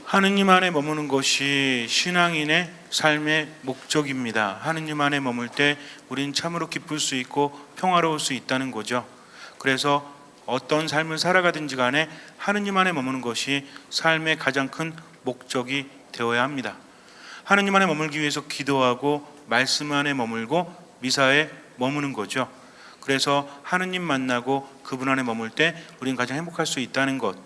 하느님 안에 머무는 것이 신앙인의 삶의 목적입니다. 하느님 안에 머물 때 우린 참으로 기쁠 수 있고 평화로울 수 있다는 거죠. 그래서 어떤 삶을 살아가든지 간에 하느님 안에 머무는 것이 삶의 가장 큰 목적이 되어야 합니다. 하느님 안에 머물기 위해서 기도하고 말씀 안에 머물고 미사에 머무는 거죠. 그래서 하느님 만나고 그분 안에 머물 때 우린 가장 행복할 수 있다는 것.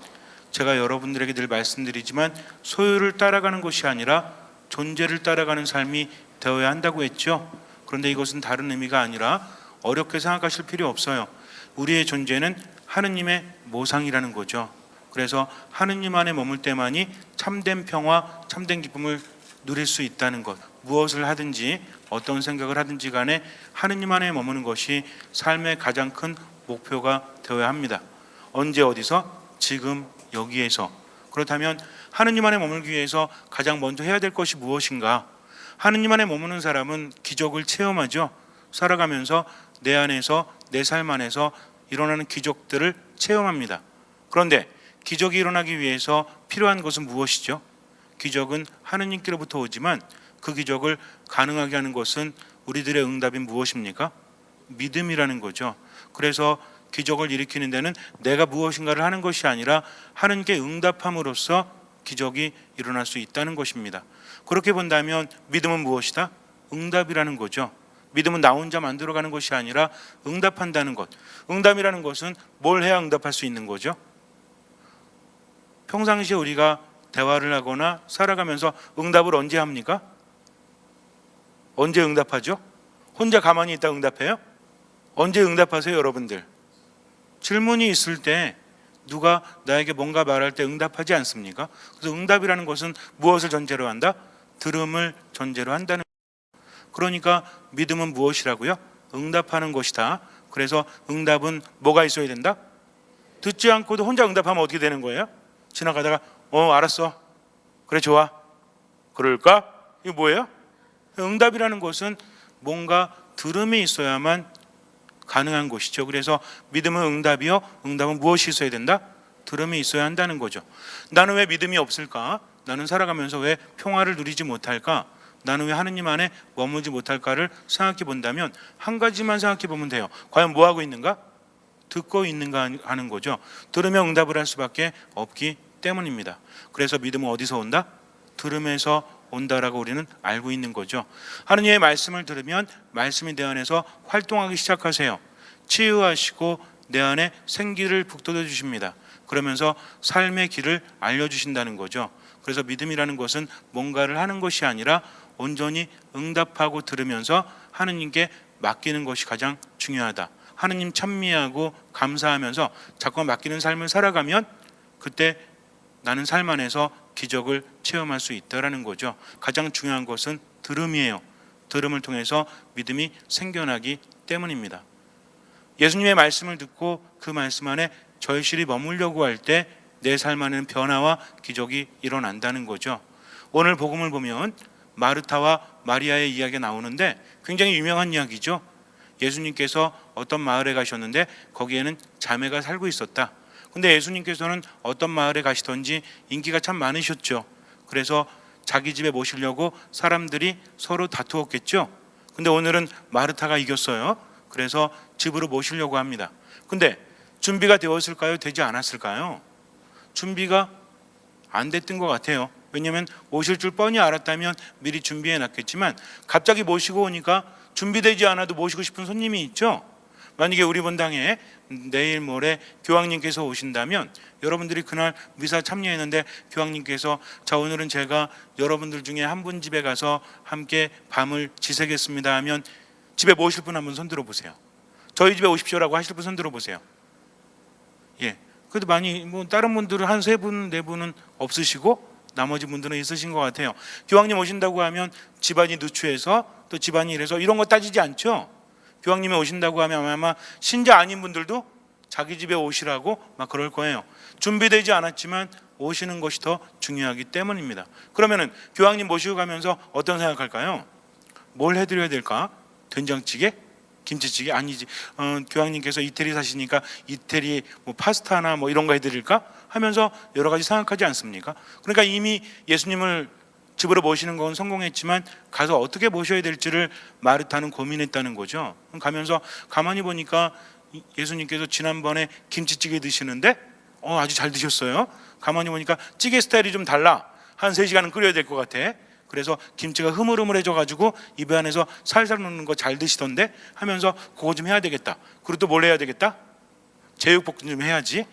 제가 여러분들에게 늘 말씀드리지만 소유를 따라가는 것이 아니라 존재를 따라가는 삶이 되어야 한다고 했죠. 그런데 이것은 다른 의미가 아니라 어렵게 생각하실 필요 없어요. 우리의 존재는 하느님의 모상이라는 거죠. 그래서 하느님 안에 머물 때만이 참된 평화, 참된 기쁨을 누릴 수 있다는 것. 무엇을 하든지 어떤 생각을 하든지 간에 하느님 안에 머무는 것이 삶의 가장 큰 목표가 되어야 합니다. 언제 어디서? 지금 여기에서. 그렇다면 하느님 안에 머물기 위해서 가장 먼저 해야 될 것이 무엇인가? 하느님 안에 머무는 사람은 기적을 체험하죠. 살아가면서 내 안에서, 내 삶 안에서 일어나는 기적들을 체험합니다. 그런데 기적이 일어나기 위해서 필요한 것은 무엇이죠? 기적은 하느님께로부터 오지만 그 기적을 가능하게 하는 것은 우리들의 응답인 무엇입니까? 믿음이라는 거죠. 그래서 기적을 일으키는 데는 내가 무엇인가를 하는 것이 아니라 하느님께 응답함으로써 기적이 일어날 수 있다는 것입니다. 그렇게 본다면 믿음은 무엇이다? 응답이라는 거죠. 믿음은 나 혼자 만들어가는 것이 아니라 응답한다는 것. 응답이라는 것은 뭘 해야 응답할 수 있는 거죠? 평상시에 우리가 대화를 하거나 살아가면서 응답을 언제 합니까? 언제 응답하죠? 혼자 가만히 있다 응답해요? 언제 응답하세요, 여러분들? 질문이 있을 때 누가 나에게 뭔가 말할 때 응답하지 않습니까? 그래서 응답이라는 것은 무엇을 전제로 한다? 들음을 전제로 한다는 거예요. 그러니까 믿음은 무엇이라고요? 응답하는 것이다. 그래서 응답은 뭐가 있어야 된다? 듣지 않고도 혼자 응답하면 어떻게 되는 거예요? 지나가다가 알았어. 그래 좋아. 그럴까? 이거 뭐예요? 응답이라는 것은 뭔가 들음이 있어야만 가능한 것이죠. 그래서 믿음은 응답이요. 응답은 무엇이 있어야 된다? 들음이 있어야 한다는 거죠. 나는 왜 믿음이 없을까? 나는 살아가면서 왜 평화를 누리지 못할까? 나는 왜 하느님 안에 머물지 못할까를 생각해 본다면 한 가지만 생각해 보면 돼요. 과연 뭐 하고 있는가? 듣고 있는가 하는 거죠. 들으면 응답을 할 수밖에 없기 때문입니다. 그래서 믿음은 어디서 온다? 들음에서 온다라고 우리는 알고 있는 거죠. 하느님의 말씀을 들으면 말씀이 내 안에서 활동하기 시작하세요. 치유하시고 내 안에 생기를 북돋워 주십니다. 그러면서 삶의 길을 알려주신다는 거죠. 그래서 믿음이라는 것은 뭔가를 하는 것이 아니라 온전히 응답하고 들으면서 하느님께 맡기는 것이 가장 중요하다. 하느님 찬미하고 감사하면서 자꾸 맡기는 삶을 살아가면 그때 나는 삶 안에서 기적을 체험할 수 있다라는 거죠. 가장 중요한 것은 들음이에요. 들음을 통해서 믿음이 생겨나기 때문입니다. 예수님의 말씀을 듣고 그 말씀 안에 절실히 머물려고 할 때 내 삶 안에는 변화와 기적이 일어난다는 거죠. 오늘 복음을 보면 마르타와 마리아의 이야기가 나오는데 굉장히 유명한 이야기죠. 예수님께서 어떤 마을에 가셨는데 거기에는 자매가 살고 있었다. 근데 예수님께서는 어떤 마을에 가시던지 인기가 참 많으셨죠. 그래서 자기 집에 모시려고 사람들이 서로 다투었겠죠. 근데 오늘은 마르타가 이겼어요. 그래서 집으로 모시려고 합니다. 근데 준비가 되었을까요? 되지 않았을까요? 준비가 안 됐던 것 같아요. 왜냐하면 오실 줄 뻔히 알았다면 미리 준비해 놨겠지만 갑자기 모시고 오니까 준비되지 않아도 모시고 싶은 손님이 있죠. 만약에 우리 본당에 내일 모레 교황님께서 오신다면 여러분들이 그날 미사 참여했는데 교황님께서 자 오늘은 제가 여러분들 중에 한 분 집에 가서 함께 밤을 지새겠습니다 하면 집에 모실 분 한 분 손 들어보세요. 저희 집에 오십시오라고 하실 분 손 들어보세요. 예. 그래도 많이 다른 분들은 한 세 분, 네 분은 없으시고 나머지 분들은 있으신 것 같아요. 교황님 오신다고 하면 집안이 누추해서 또 집안이 이래서 이런 거 따지지 않죠. 교황님이 오신다고 하면 아마 신자 아닌 분들도 자기 집에 오시라고 막 그럴 거예요. 준비되지 않았지만 오시는 것이 더 중요하기 때문입니다. 그러면은 교황님 모시고 가면서 어떤 생각할까요? 뭘 해드려야 될까? 된장찌개? 김치찌개 아니지. 교황님께서 이태리 사시니까 이태리 뭐 파스타나 뭐 이런 거 해드릴까 하면서 여러 가지 생각하지 않습니까? 그러니까 이미 예수님을 집으로 모시는 건 성공했지만 가서 어떻게 모셔야 될지를 마르타는 고민했다는 거죠. 가면서 가만히 보니까 예수님께서 지난번에 김치찌개 드시는데 아주 잘 드셨어요. 가만히 보니까 찌개 스타일이 좀 달라. 한 3시간은 끓여야 될 것 같아. 그래서 김치가 흐물흐물해져 가지고 입에 안에서 살살 녹는 거 잘 드시던데 하면서 그거 좀 해야 되겠다. 그리고 또 뭘 해야 되겠다? 제육볶음 좀 해야지.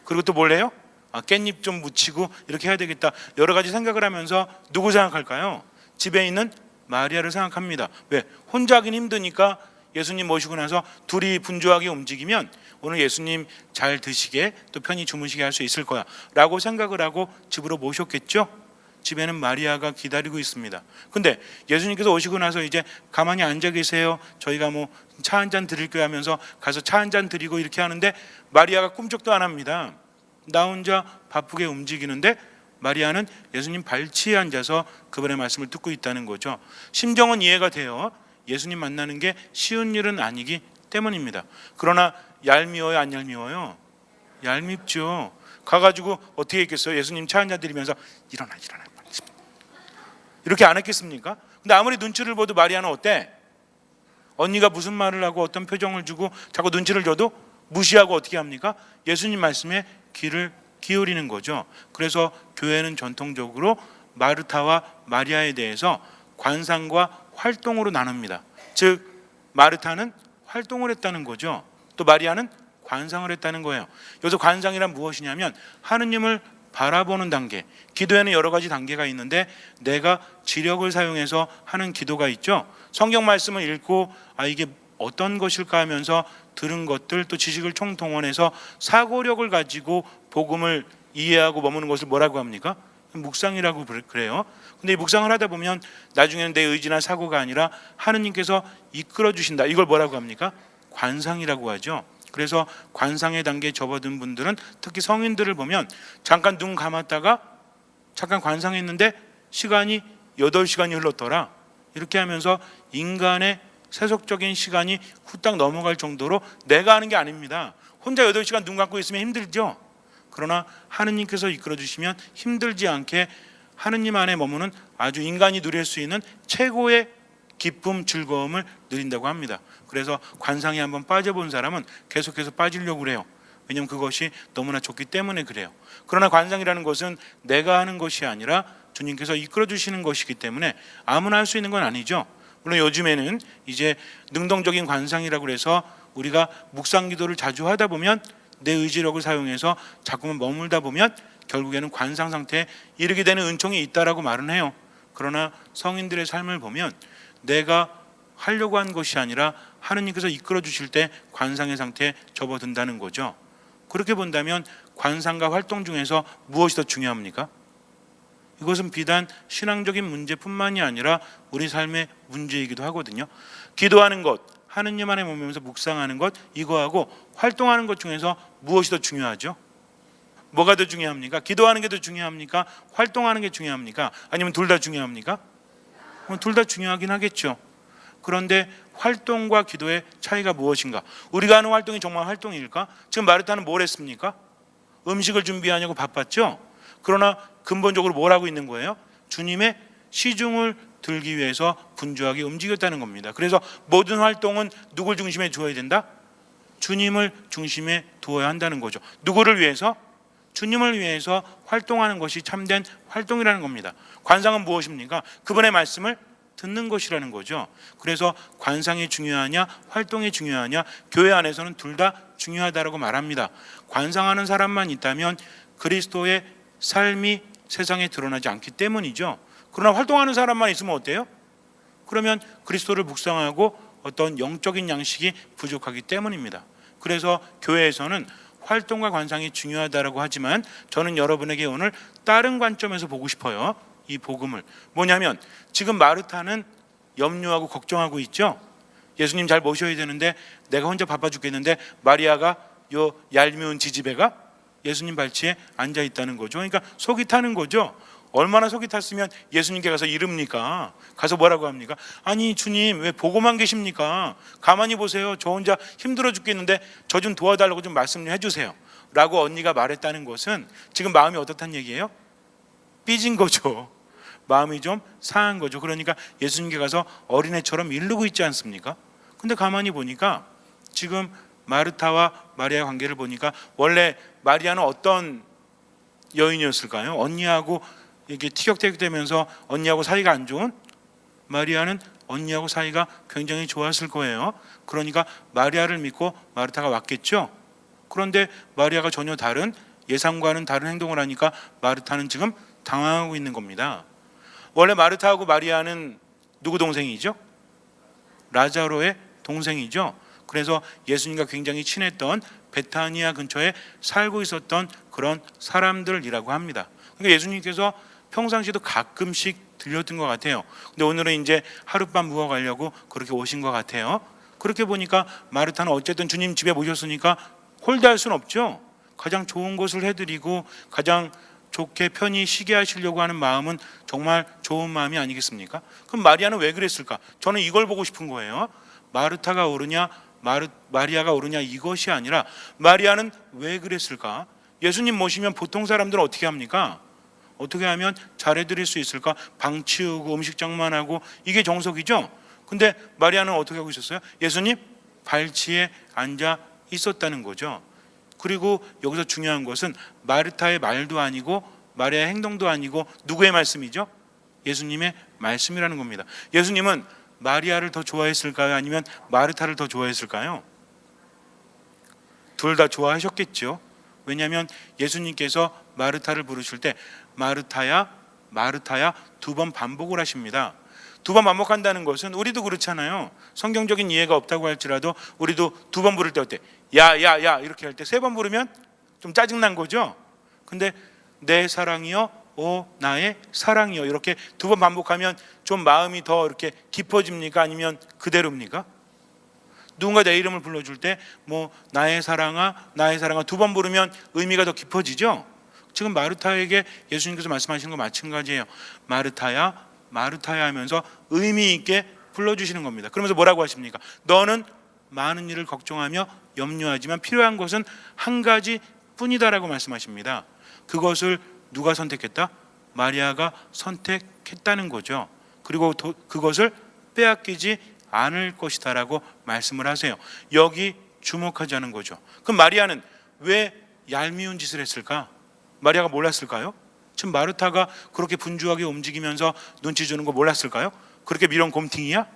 그리고 또 뭘 해요? 깻잎 좀 묻히고 이렇게 해야 되겠다. 여러 가지 생각을 하면서 누구 생각할까요? 집에 있는 마리아를 생각합니다. 왜? 혼자 하긴 힘드니까 예수님 모시고 나서 둘이 분주하게 움직이면 오늘 예수님 잘 드시게 또 편히 주무시게 할 수 있을 거야 라고 생각을 하고 집으로 모셨겠죠. 집에는 마리아가 기다리고 있습니다. 근데 예수님께서 오시고 나서 이제 가만히 앉아 계세요. 저희가 뭐 차 한 잔 드릴게요 하면서 가서 차 한 잔 드리고 이렇게 하는데 마리아가 꿈쩍도 안 합니다. 나 혼자 바쁘게 움직이는데 마리아는 예수님 발치에 앉아서 그분의 말씀을 듣고 있다는 거죠. 심정은 이해가 돼요. 예수님 만나는 게 쉬운 일은 아니기 때문입니다. 그러나 얄미워요, 안 얄미워요? 얄밉죠. 가가지고 어떻게 했겠어요? 예수님 차 한잔 드리면서 일어나 이렇게 안 했겠습니까? 근데 아무리 눈치를 봐도 마리아는 어때? 언니가 무슨 말을 하고 어떤 표정을 주고 자꾸 눈치를 줘도 무시하고 어떻게 합니까? 예수님 말씀에 귀를 기울이는 거죠. 그래서 교회는 전통적으로 마르타와 마리아에 대해서 관상과 활동으로 나눕니다. 즉 마르타는 활동을 했다는 거죠. 또 마리아는 관상을 했다는 거예요. 여기서 관상이란 무엇이냐면 하느님을 바라보는 단계. 기도에는 여러 가지 단계가 있는데 내가 지력을 사용해서 하는 기도가 있죠. 성경 말씀을 읽고 이게 어떤 것일까 하면서 들은 것들 또 지식을 총동원해서 사고력을 가지고 복음을 이해하고 머무는 것을 뭐라고 합니까? 묵상이라고 그래요. 근데 이 묵상을 하다 보면 나중에는 내 의지나 사고가 아니라 하느님께서 이끌어 주신다. 이걸 뭐라고 합니까? 관상이라고 하죠. 그래서 관상의 단계에 접어든 분들은 특히 성인들을 보면 잠깐 눈 감았다가 잠깐 관상했는데 시간이 8시간이 흘렀더라. 이렇게 하면서 인간의 세속적인 시간이 후딱 넘어갈 정도로 내가 하는 게 아닙니다. 혼자 8시간 눈 감고 있으면 힘들죠. 그러나 하느님께서 이끌어 주시면 힘들지 않게 하느님 안에 머무는 아주 인간이 누릴 수 있는 최고의 기쁨, 즐거움을 누린다고 합니다. 그래서 관상에 한번 빠져본 사람은 계속해서 빠지려고 그래요. 왜냐하면 그것이 너무나 좋기 때문에 그래요. 그러나 관상이라는 것은 내가 하는 것이 아니라 주님께서 이끌어 주시는 것이기 때문에 아무나 할 수 있는 건 아니죠. 물론 요즘에는 이제 능동적인 관상이라고 해서 우리가 묵상 기도를 자주 하다 보면 내 의지력을 사용해서 자꾸만 머물다 보면 결국에는 관상 상태에 이르게 되는 은총이 있다라고 말은 해요. 그러나 성인들의 삶을 보면 내가 하려고 한 것이 아니라 하느님께서 이끌어 주실 때 관상의 상태에 접어든다는 거죠. 그렇게 본다면 관상과 활동 중에서 무엇이 더 중요합니까? 이것은 비단 신앙적인 문제뿐만이 아니라 우리 삶의 문제이기도 하거든요. 기도하는 것, 하느님 안에 머물면서 묵상하는 것, 이거하고 활동하는 것 중에서 무엇이 더 중요하죠? 뭐가 더 중요합니까? 기도하는 게 더 중요합니까? 활동하는 게 중요합니까? 아니면 둘 다 중요합니까? 둘 다 중요하긴 하겠죠. 그런데 활동과 기도의 차이가 무엇인가? 우리가 하는 활동이 정말 활동일까? 지금 마르타는 뭘 했습니까? 음식을 준비하냐고 바빴죠. 그러나 근본적으로 뭘 하고 있는 거예요? 주님의 시중을 들기 위해서 분주하게 움직였다는 겁니다. 그래서 모든 활동은 누굴 중심에 두어야 된다? 주님을 중심에 두어야 한다는 거죠. 누구를 위해서? 주님을 위해서 활동하는 것이 참된 활동이라는 겁니다. 관상은 무엇입니까? 그분의 말씀을 듣는 것이라는 거죠. 그래서 관상이 중요하냐 활동이 중요하냐, 교회 안에서는 둘 다 중요하다라고 말합니다. 관상하는 사람만 있다면 그리스도의 삶이 세상에 드러나지 않기 때문이죠. 그러나 활동하는 사람만 있으면 어때요? 그러면 그리스도를 묵상하고 어떤 영적인 양식이 부족하기 때문입니다. 그래서 교회에서는 활동과 관상이 중요하다라고 하지만 저는 여러분에게 오늘 다른 관점에서 보고 싶어요. 이 복음을 뭐냐면 지금 마르타는 염려하고 걱정하고 있죠. 예수님 잘 모셔야 되는데 내가 혼자 바빠 죽겠는데 마리아가 요 얄미운 지지배가 예수님 발치에 앉아 있다는 거죠. 그러니까 속이 타는 거죠. 얼마나 속이 탔으면 예수님께 가서 이릅니까? 가서 뭐라고 합니까? 아니 주님 왜 보고만 계십니까? 가만히 보세요. 저 혼자 힘들어 죽겠는데 저 좀 도와달라고 좀 말씀 좀 해주세요 라고 언니가 말했다는 것은 지금 마음이 어떻다는 얘기예요? 삐진 거죠. 마음이 좀 상한 거죠. 그러니까 예수님께 가서 어린애처럼 이르고 있지 않습니까? 근데 가만히 보니까 지금 마르타와 마리아의 관계를 보니까 원래 마리아는 어떤 여인이었을까요? 언니하고 이게 티격태격되면서 언니하고 사이가 안 좋은? 마리아는 언니하고 사이가 굉장히 좋았을 거예요. 그러니까 마리아를 믿고 마르타가 왔겠죠. 그런데 마리아가 전혀 다른, 예상과는 다른 행동을 하니까 마르타는 지금 당황하고 있는 겁니다. 원래 마르타하고 마리아는 누구 동생이죠? 라자로의 동생이죠. 그래서 예수님과 굉장히 친했던 베타니아 근처에 살고 있었던 그런 사람들이라고 합니다. 그러니까 예수님께서 평상시에도 가끔씩 들렸던 것 같아요. 근데 오늘은 이제 하룻밤 묵어 가려고 그렇게 오신 것 같아요. 그렇게 보니까 마르타는 어쨌든 주님 집에 모셨으니까 홀대할 수는 없죠. 가장 좋은 것을 해드리고 가장 좋게 편히 쉬게 하시려고 하는 마음은 정말 좋은 마음이 아니겠습니까? 그럼 마리아는 왜 그랬을까? 저는 이걸 보고 싶은 거예요. 마르타가 옳으냐 마리아가 옳으냐 이것이 아니라 마리아는 왜 그랬을까? 예수님 모시면 보통 사람들은 어떻게 합니까? 어떻게 하면 잘해드릴 수 있을까? 방 치우고 음식장만 하고 이게 정석이죠. 근데 마리아는 어떻게 하고 있었어요? 예수님 발치에 앉아 있었다는 거죠. 그리고 여기서 중요한 것은 마르타의 말도 아니고 마리아의 행동도 아니고 누구의 말씀이죠? 예수님의 말씀이라는 겁니다. 예수님은 마리아를 더 좋아했을까요? 아니면 마르타를 더 좋아했을까요? 둘 다 좋아하셨겠죠. 왜냐하면 예수님께서 마르타를 부르실 때 마르타야 마르타야 두 번 반복을 하십니다. 두 번 반복한다는 것은 우리도 그렇잖아요. 성경적인 이해가 없다고 할지라도 우리도 두 번 부를 때 어때? 야야야 이렇게 할 때 세 번 부르면 좀 짜증난 거죠. 근데 내 사랑이여 오 나의 사랑이여 이렇게 두 번 반복하면 좀 마음이 더 이렇게 깊어집니까? 아니면 그대로입니까? 누군가 내 이름을 불러줄 때 뭐 나의 사랑아 두 번 부르면 의미가 더 깊어지죠. 지금 마르타에게 예수님께서 말씀하시는 거 마찬가지예요. 마르타야 마르타야 하면서 의미 있게 불러주시는 겁니다. 그러면서 뭐라고 하십니까? 너는 많은 일을 걱정하며 염려하지만 필요한 것은 한 가지 뿐이다라고 말씀하십니다. 그것을 누가 선택했다? 마리아가 선택했다는 거죠. 그리고 그것을 빼앗기지 않을 것이다라고 말씀을 하세요. 여기 주목하자는 거죠. 그럼 마리아는 왜 얄미운 짓을 했을까? 마리아가 몰랐을까요? 지금 마르타가 그렇게 분주하게 움직이면서 눈치 주는 거 몰랐을까요? 그렇게 미련곰팅이야?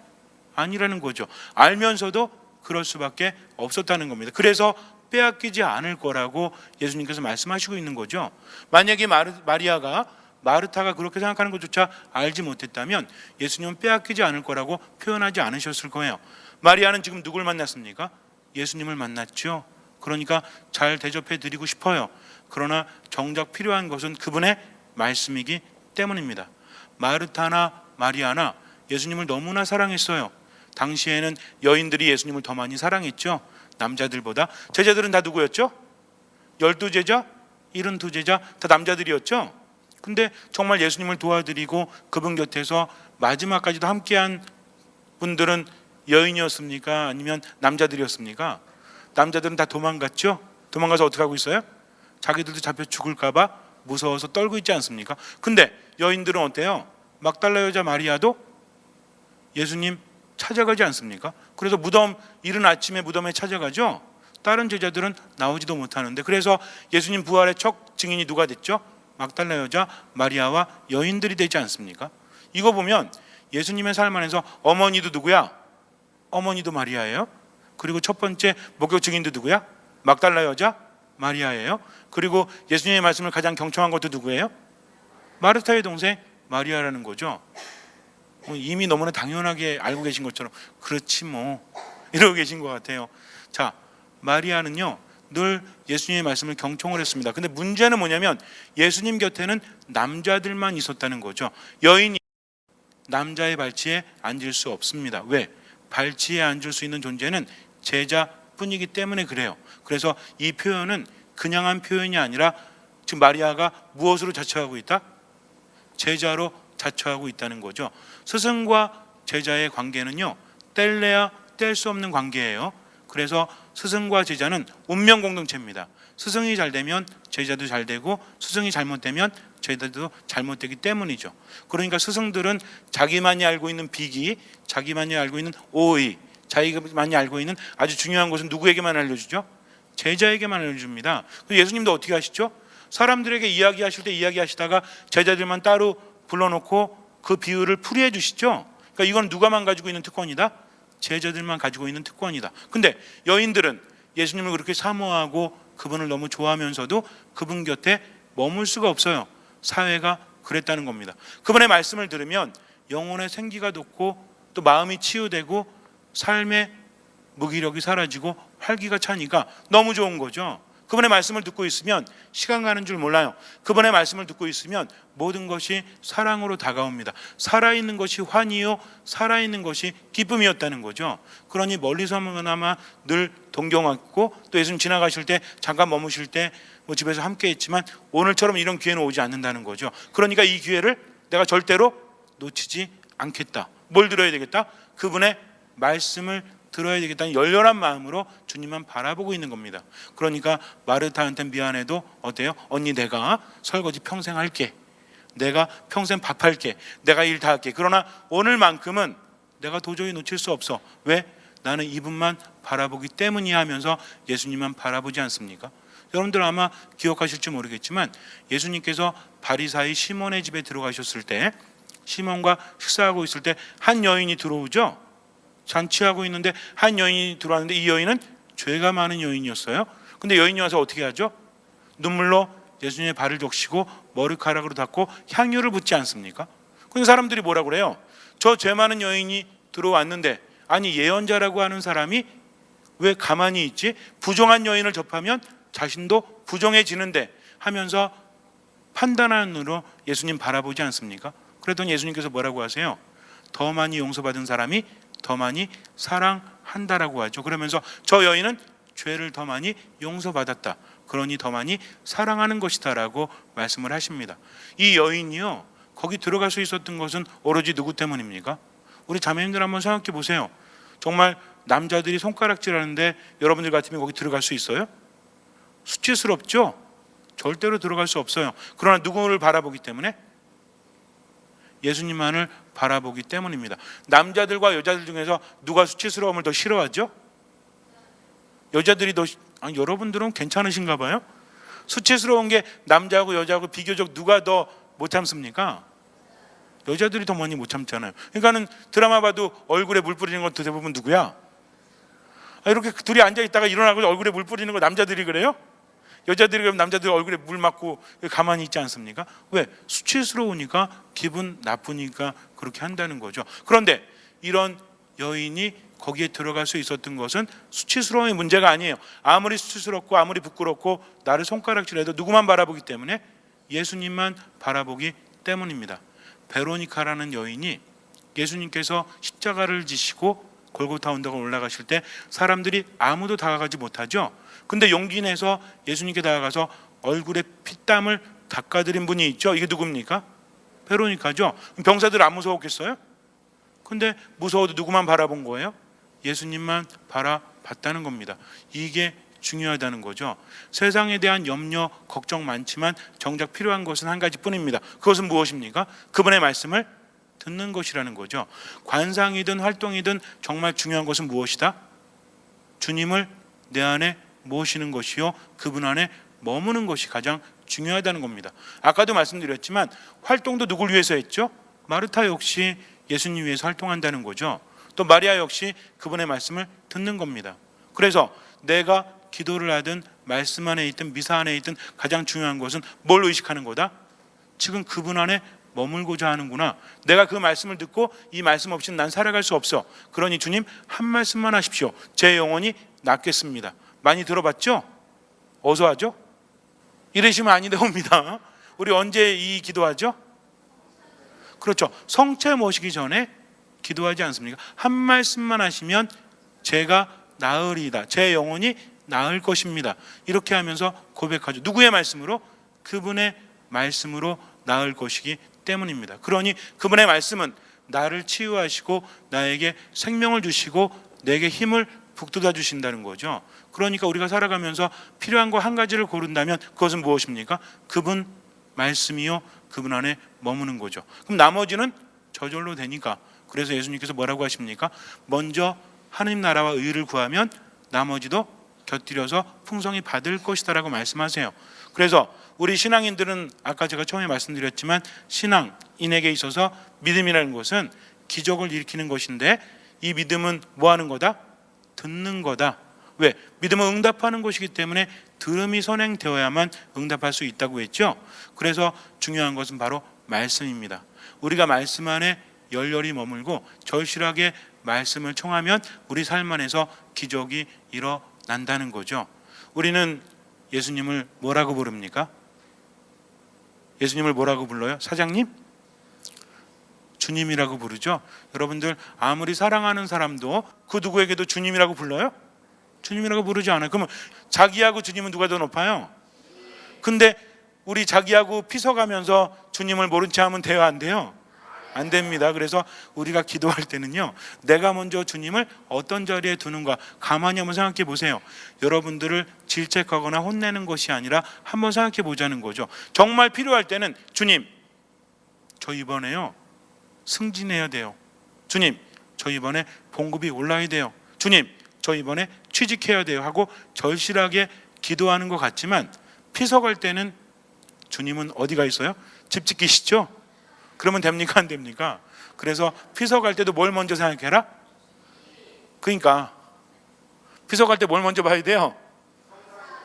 아니라는 거죠. 알면서도 그럴 수밖에 없었다는 겁니다. 그래서 빼앗기지 않을 거라고 예수님께서 말씀하시고 있는 거죠. 만약에 마리아가 마르타가 그렇게 생각하는 것조차 알지 못했다면 예수님은 빼앗기지 않을 거라고 표현하지 않으셨을 거예요. 마리아는 지금 누굴 만났습니까? 예수님을 만났죠. 그러니까 잘 대접해 드리고 싶어요. 그러나 정작 필요한 것은 그분의 말씀이기 때문입니다. 마르타나 마리아나 예수님을 너무나 사랑했어요. 당시에는 여인들이 예수님을 더 많이 사랑했죠. 남자들보다. 제자들은 다 누구였죠? 12제자, 72제자 다 남자들이었죠. 근데 정말 예수님을 도와드리고 그분 곁에서 마지막까지도 함께한 분들은 여인이었습니까? 아니면 남자들이었습니까? 남자들은 다 도망갔죠. 도망가서 어떻게 하고 있어요? 자기들도 잡혀 죽을까 봐 무서워서 떨고 있지 않습니까? 근데 여인들은 어때요? 막달라 여자 마리아도 예수님 찾아가지 않습니까? 그래서 이른 아침에 무덤에 찾아가죠. 다른 제자들은 나오지도 못하는데 그래서 예수님 부활의 첫 증인이 누가 됐죠? 막달라 여자 마리아와 여인들이 되지 않습니까? 이거 보면 예수님의 삶 안에서 어머니도 누구야? 어머니도 마리아예요. 그리고 첫 번째 목격 증인도 누구야? 막달라 여자 마리아예요. 그리고 예수님의 말씀을 가장 경청한 것도 누구예요? 마르타의 동생 마리아라는 거죠. 이미 너무나 당연하게 알고 계신 것처럼 그렇지 뭐 이러고 계신 것 같아요. 자, 마리아는요 늘 예수님의 말씀을 경청을 했습니다. 근데 문제는 뭐냐면 예수님 곁에는 남자들만 있었다는 거죠. 여인이 남자의 발치에 앉을 수 없습니다. 왜? 발치에 앉을 수 있는 존재는 제자뿐이기 때문에 그래요. 그래서 이 표현은 그냥 한 표현이 아니라 지금 마리아가 무엇으로 자처하고 있다? 제자로 자처하고 있다는 거죠. 스승과 제자의 관계는요, 뗄래야 뗄 수 없는 관계예요. 그래서 스승과 제자는 운명 공동체입니다. 스승이 잘 되면 제자도 잘 되고, 스승이 잘못되면 제자도 잘못되기 때문이죠. 그러니까 스승들은 자기만이 알고 있는 비기, 자기만이 알고 있는 오의, 자기만이 알고 있는 아주 중요한 것은 누구에게만 알려주죠? 제자에게만 알려줍니다. 예수님도 어떻게 하시죠? 사람들에게 이야기하실 때 이야기하시다가 제자들만 따로 불러놓고 그 비유를 풀이해 주시죠. 그러니까 이건 누가만 가지고 있는 특권이다? 제자들만 가지고 있는 특권이다. 근데 여인들은 예수님을 그렇게 사모하고 그분을 너무 좋아하면서도 그분 곁에 머물 수가 없어요. 사회가 그랬다는 겁니다. 그분의 말씀을 들으면 영혼의 생기가 돋고 또 마음이 치유되고 삶의 무기력이 사라지고 활기가 차니까 너무 좋은 거죠. 그분의 말씀을 듣고 있으면 시간 가는 줄 몰라요. 그분의 말씀을 듣고 있으면 모든 것이 사랑으로 다가옵니다. 살아있는 것이 환희요, 살아있는 것이 기쁨이었다는 거죠. 그러니 멀리서나마 늘 동경하고, 또 예수님 지나가실 때 잠깐 머무실 때 뭐 집에서 함께 했지만 오늘처럼 이런 기회는 오지 않는다는 거죠. 그러니까 이 기회를 내가 절대로 놓치지 않겠다. 뭘 들어야 되겠다? 그분의 말씀을 들어야 되겠다는 열렬한 마음으로 주님만 바라보고 있는 겁니다. 그러니까 마르타한테 미안해도 어때요? 언니 내가 설거지 평생 할게. 내가 평생 밥할게. 내가 일 다 할게. 그러나 오늘만큼은 내가 도저히 놓칠 수 없어. 왜? 나는 이분만 바라보기 때문이야 하면서 예수님만 바라보지 않습니까? 여러분들 아마 기억하실지 모르겠지만 예수님께서 바리사이 시몬의 집에 들어가셨을 때, 시몬과 식사하고 있을 때 한 여인이 들어오죠. 잔치하고 있는데 한 여인이 들어왔는데 이 여인은 죄가 많은 여인이었어요. 근데 여인이 와서 어떻게 하죠? 눈물로 예수님의 발을 적시고 머리카락으로 닦고 향유를 붓지 않습니까? 근데 사람들이 뭐라고 그래요? 저 죄 많은 여인이 들어왔는데, 아니 예언자라고 하는 사람이 왜 가만히 있지? 부정한 여인을 접하면 자신도 부정해지는데 하면서 판단하는 눈으로 예수님 바라보지 않습니까? 그랬더니 예수님께서 뭐라고 하세요? 더 많이 용서받은 사람이 더 많이 사랑한다라고 하죠. 그러면서 저 여인은 죄를 더 많이 용서받았다. 그러니 더 많이 사랑하는 것이다라고 말씀을 하십니다. 이 여인이요, 거기 들어갈 수 있었던 것은 오로지 누구 때문입니까? 우리 자매님들 한번 생각해 보세요. 정말 남자들이 손가락질하는데 여러분들 같으면 거기 들어갈 수 있어요? 수치스럽죠? 절대로 들어갈 수 없어요. 그러나 누구를 바라보기 때문에? 예수님만을 바라보기 때문입니다. 남자들과 여자들 중에서 누가 수치스러움을 더 싫어하죠? 여자들이 더. 아니, 여러분들은 괜찮으신가 봐요? 수치스러운 게 남자하고 여자하고 비교적 누가 더 못 참습니까? 여자들이 더 많이 못 참잖아요. 그러니까는 드라마 봐도 얼굴에 물 뿌리는 건 대부분 누구야? 이렇게 둘이 앉아 있다가 일어나고 얼굴에 물 뿌리는 거 남자들이 그래요? 여자들이 그럼 남자들 얼굴에 물 맞고 가만히 있지 않습니까? 왜? 수치스러우니까, 기분 나쁘니까 그렇게 한다는 거죠. 그런데 이런 여인이 거기에 들어갈 수 있었던 것은 수치스러움의 문제가 아니에요. 아무리 수치스럽고 아무리 부끄럽고 나를 손가락질해도 누구만 바라보기 때문에? 예수님만 바라보기 때문입니다. 베로니카라는 여인이 예수님께서 십자가를 지시고 골고타 언덕을 올라가실 때 사람들이 아무도 다가가지 못하죠. 근데 용기 내서 예수님께 다가가서 얼굴에 피땀을 닦아드린 분이 있죠. 이게 누굽니까? 베로니카죠. 병사들 안 무서웠겠어요? 근데 무서워도 누구만 바라본 거예요? 예수님만 바라봤다는 겁니다. 이게 중요하다는 거죠. 세상에 대한 염려, 걱정 많지만 정작 필요한 것은 한 가지뿐입니다. 그것은 무엇입니까? 그분의 말씀을 듣는 것이라는 거죠. 관상이든 활동이든 정말 중요한 것은 무엇이다? 주님을 내 안에 모시는 것이요, 그분 안에 머무는 것이 가장 중요하다는 겁니다. 아까도 말씀드렸지만 활동도 누굴 위해서 했죠? 마르타 역시 예수님 위해서 활동한다는 거죠. 또 마리아 역시 그분의 말씀을 듣는 겁니다. 그래서 내가 기도를 하든 말씀 안에 있든 미사 안에 있든 가장 중요한 것은 뭘 의식하는 거다? 지금 그분 안에 머물고자 하는구나. 내가 그 말씀을 듣고 이 말씀 없이는 난 살아갈 수 없어. 그러니 주님 한 말씀만 하십시오. 제 영혼이 낫겠습니다. 많이 들어봤죠? 어서 하죠? 이러시면 아니 나옵니다. 우리 언제 이 기도하죠? 그렇죠. 성체 모시기 전에 기도하지 않습니까? 한 말씀만 하시면 제가 나으리이다. 제 영혼이 나을 것입니다. 이렇게 하면서 고백하죠. 누구의 말씀으로? 그분의 말씀으로 나을 것이기 때문입니다. 그러니 그분의 말씀은 나를 치유하시고 나에게 생명을 주시고 내게 힘을 북돋아 주신다는 거죠. 그러니까 우리가 살아가면서 필요한 거 한 가지를 고른다면 그것은 무엇입니까? 그분 말씀이요, 그분 안에 머무는 거죠. 그럼 나머지는 저절로 되니까, 그래서 예수님께서 뭐라고 하십니까? 먼저 하느님 나라와 의를 구하면 나머지도 곁들여서 풍성히 받을 것이다 라고 말씀하세요. 그래서 우리 신앙인들은 아까 제가 처음에 말씀드렸지만 신앙인에게 있어서 믿음이라는 것은 기적을 일으키는 것인데, 이 믿음은 뭐 하는 거다? 듣는 거다. 왜? 믿음은 응답하는 것이기 때문에 들음이 선행되어야만 응답할 수 있다고 했죠. 그래서 중요한 것은 바로 말씀입니다. 우리가 말씀 안에 열렬히 머물고 절실하게 말씀을 청하면 우리 삶 안에서 기적이 일어난다는 거죠. 우리는 예수님을 뭐라고 부릅니까? 예수님을 뭐라고 불러요? 사장님? 주님이라고 부르죠. 여러분들 아무리 사랑하는 사람도 그 누구에게도 주님이라고 불러요? 주님이라고 부르지 않아요. 그러면 자기하고 주님은 누가 더 높아요? 근데 우리 자기하고 피서가면서 주님을 모른 체 하면 돼요, 안 돼요? 안 됩니다. 그래서 우리가 기도할 때는요, 내가 먼저 주님을 어떤 자리에 두는가 가만히 한번 생각해 보세요. 여러분들을 질책하거나 혼내는 것이 아니라 한번 생각해 보자는 거죠. 정말 필요할 때는 주님, 저 이번에요 승진해야 돼요. 주님, 저 이번에 봉급이 올라야 돼요. 주님, 저 이번에 취직해야 돼요 하고 절실하게 기도하는 것 같지만 피서갈 때는 주님은 어디가 있어요? 집 지키시죠? 그러면 됩니까? 안 됩니까? 그래서 피서갈 때도 뭘 먼저 생각해라? 그러니까 피서갈 때 뭘 먼저 봐야 돼요?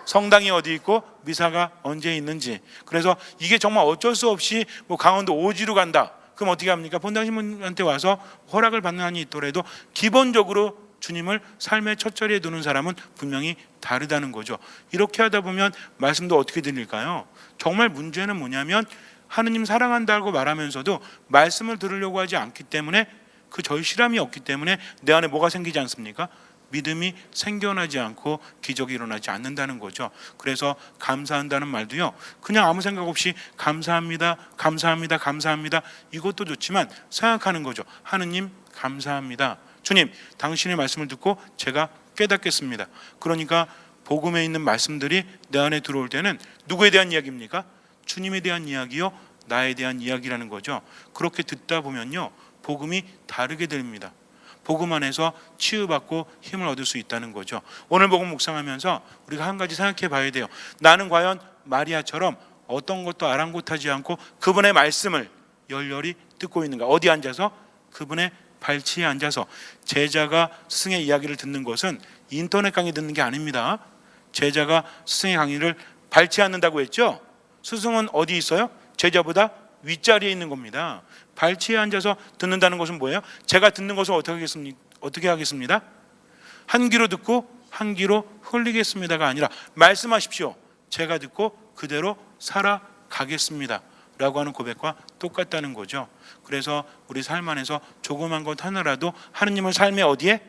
성당이 어디 있고 미사가 언제 있는지. 그래서 이게 정말 어쩔 수 없이 뭐 강원도 오지로 간다, 그럼 어떻게 합니까? 본당신문한테 와서 허락을 받는 한이 있더라도 기본적으로 주님을 삶의 첫 자리에 두는 사람은 분명히 다르다는 거죠. 이렇게 하다 보면 말씀도 어떻게 들릴까요? 정말 문제는 뭐냐면 하느님 사랑한다고 말하면서도 말씀을 들으려고 하지 않기 때문에, 그 절실함이 없기 때문에 내 안에 뭐가 생기지 않습니까? 믿음이 생겨나지 않고 기적이 일어나지 않는다는 거죠. 그래서 감사한다는 말도요, 그냥 아무 생각 없이 감사합니다, 감사합니다, 감사합니다, 이것도 좋지만 생각하는 거죠. 하느님 감사합니다. 주님, 당신의 말씀을 듣고 제가 깨닫겠습니다. 그러니까 복음에 있는 말씀들이 내 안에 들어올 때는 누구에 대한 이야기입니까? 주님에 대한 이야기요, 나에 대한 이야기라는 거죠. 그렇게 듣다 보면요, 복음이 다르게 됩니다. 복음 안에서 치유받고 힘을 얻을 수 있다는 거죠. 오늘 복음 묵상하면서 우리가 한 가지 생각해 봐야 돼요. 나는 과연 마리아처럼 어떤 것도 아랑곳하지 않고 그분의 말씀을 열렬히 듣고 있는가? 어디 앉아서? 그분의 발치에 앉아서. 제자가 스승의 이야기를 듣는 것은 인터넷 강의 듣는 게 아닙니다. 제자가 스승의 강의를 발치에 앉는다고 했죠. 스승은 어디 있어요? 제자보다 윗자리에 있는 겁니다. 발치에 앉아서 듣는다는 것은 뭐예요? 제가 듣는 것을 어떻게 하겠습니다? 한 귀로 듣고 한 귀로 흘리겠습니다가 아니라 말씀하십시오, 제가 듣고 그대로 살아가겠습니다 라고 하는 고백과 똑같다는 거죠. 그래서 우리 삶 안에서 조그만 것 하나라도 하느님을 삶의 어디에?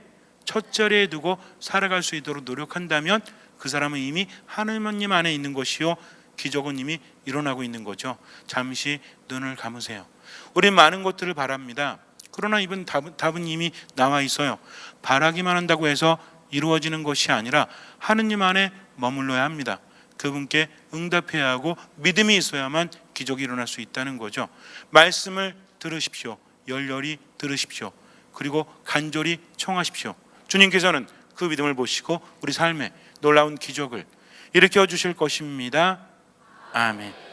첫 자리에 두고 살아갈 수 있도록 노력한다면 그 사람은 이미 하느님 안에 있는 것이요, 기적은 이미 일어나고 있는 거죠. 잠시 눈을 감으세요. 우린 많은 것들을 바랍니다. 그러나 이번 답은 이미 나와 있어요. 바라기만 한다고 해서 이루어지는 것이 아니라 하느님 안에 머물러야 합니다. 그분께 응답해야 하고 믿음이 있어야만 기적이 일어날 수 있다는 거죠. 말씀을 들으십시오. 열렬히 들으십시오. 그리고 간절히 청하십시오. 주님께서는 그 믿음을 보시고 우리 삶에 놀라운 기적을 일으켜 주실 것입니다. 아멘.